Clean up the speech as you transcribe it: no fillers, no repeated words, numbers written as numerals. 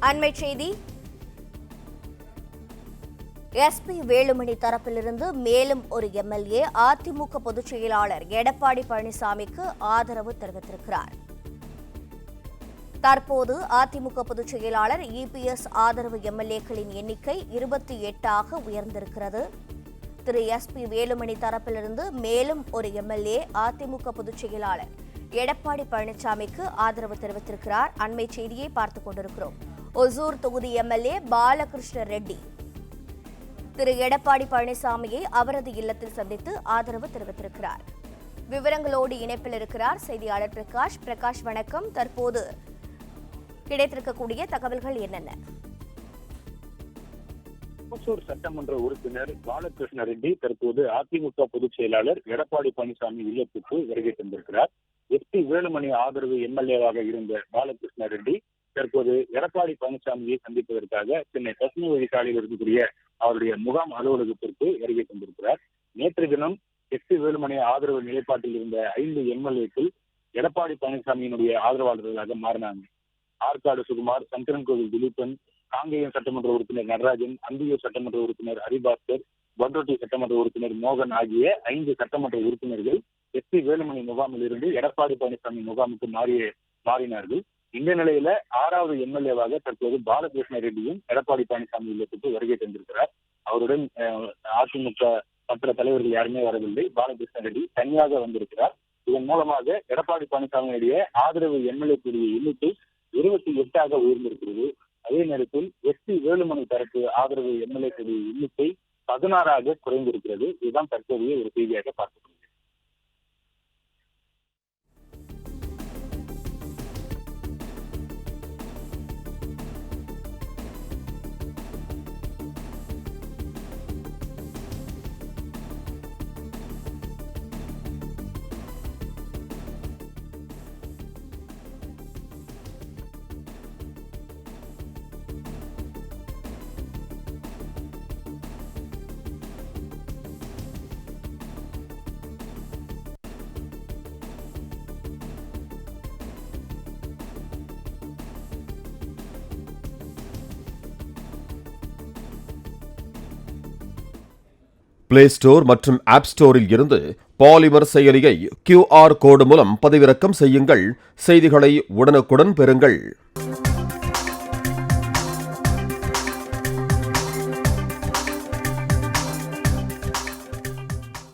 அண்மை செய்தி. எஸ்பி வேலுமணி தரப்பிலிருந்து மேலும் ஒரு எம்எல்ஏ அதிமுக பொதுச் செயலாளர் எடப்பாடி பழனிசாமிக்கு ஆதரவு தெரிவித்திருக்கிறார். தற்போது அதிமுக பொதுச் செயலாளர் இபிஎஸ் ஆதரவு எம்எல்ஏக்களின் எண்ணிக்கை 28ஆக உயர்ந்திருக்கிறது. திரு எஸ்பி வேலுமணி தரப்பிலிருந்து மேலும் ஒரு எம்எல்ஏ அதிமுக பொதுச் செயலாளர் எடப்பாடி பழனிசாமிக்கு ஆதரவு தெரிவித்திருக்கிறார். அண்மை செய்தியை பார்த்துக் கொண்டிருக்கிறோம். ஒசூர் தொகுதி எம்எல்ஏ பாலகிருஷ்ண ரெட்டி திரு எடப்பாடி பழனிசாமியை அவரது இல்லத்தில் சந்தித்து ஆதரவு தெரிவித்திருக்கிறார். விவரங்களோடு இணைப்பில் இருக்கிறார் செய்தியாளர் பிரகாஷ். பிரகாஷ், வணக்கம். தற்போது கிடைத்திருக்கக்கூடிய தகவல்கள் என்னென்ன? ஒசூர் சட்டமன்ற உறுப்பினர் பாலகிருஷ்ண ரெட்டி தற்போது அதிமுக பொதுச் செயலாளர் எடப்பாடி பழனிசாமி இல்லத்துக்கு வருகை தந்திருக்கிறார். எஸ்பி வேலுமணி ஆதரவு எம்எல்ஏவாக இருந்த பாலகிருஷ்ண ரெட்டி தற்போது எடப்பாடி பழனிசாமியை சந்திப்பதற்காக சென்னை பசுமை வழிசாலையில் இருக்கக்கூடிய அவருடைய முகாம் அலுவலகத்திற்கு வருகை தந்திருக்கிறார். நேற்று தினம் எஸ்பி வேலுமணி ஆதரவு நிலைப்பாட்டில் இருந்த 5 எம்எல்ஏக்கள் எடப்பாடி பழனிசாமியினுடைய ஆதரவாளர்களாக மாறினாங்க. ஆற்காடு சுகுமார், சங்கரன் கோவில் திலீபன், காங்கேயம் சட்டமன்ற உறுப்பினர் நடராஜன், அந்தியூர் சட்டமன்ற உறுப்பினர் ஹரிபாஸ்கர், பண்ருட்டி சட்டமன்ற உறுப்பினர் மோகன் ஆகிய 5 சட்டமன்ற உறுப்பினர்கள் எஸ்பி வேலுமணி முகாமில் இருந்து எடப்பாடி பழனிசாமி முகாமுக்கு மாறினார்கள். இந்த நிலையில 6வது எம்எல்ஏவாக தற்போது பாலகிருஷ்ண ரெட்டியும் எடப்பாடி பழனிசாமி இல்லத்துக்கு வருகை தந்திருக்கிறார். அவருடன் அதிமுக மற்ற தலைவர்கள் யாருமே வரவில்லை. பாலகிருஷ்ண ரெட்டி தனியாக வந்திருக்கிறார். இதன் மூலமாக எடப்பாடி பழனிசாமியுடைய ஆதரவு எம்எல்ஏக்குரிய எண்ணிக்கை 28ஆக உயர்ந்திருக்கிறது. அதே நேரத்தில் எஸ்பி வேலுமணி தரப்பு ஆதரவு எம்எல்ஏக்குரிய எண்ணிக்கை 16ஆக குறைந்திருக்கிறது. இதுதான் தற்போதைய ஒரு செய்தியாக பார்க்கப்படுகிறது. பிளே ஸ்டோர் மற்றும் ஆப் ஸ்டோரில் இருந்து பாலிமர் செயலியை QR கோடு மூலம் பதிவிறக்கம் செய்யுங்கள். செய்திகளை உடனுக்குடன் பெறுங்கள்.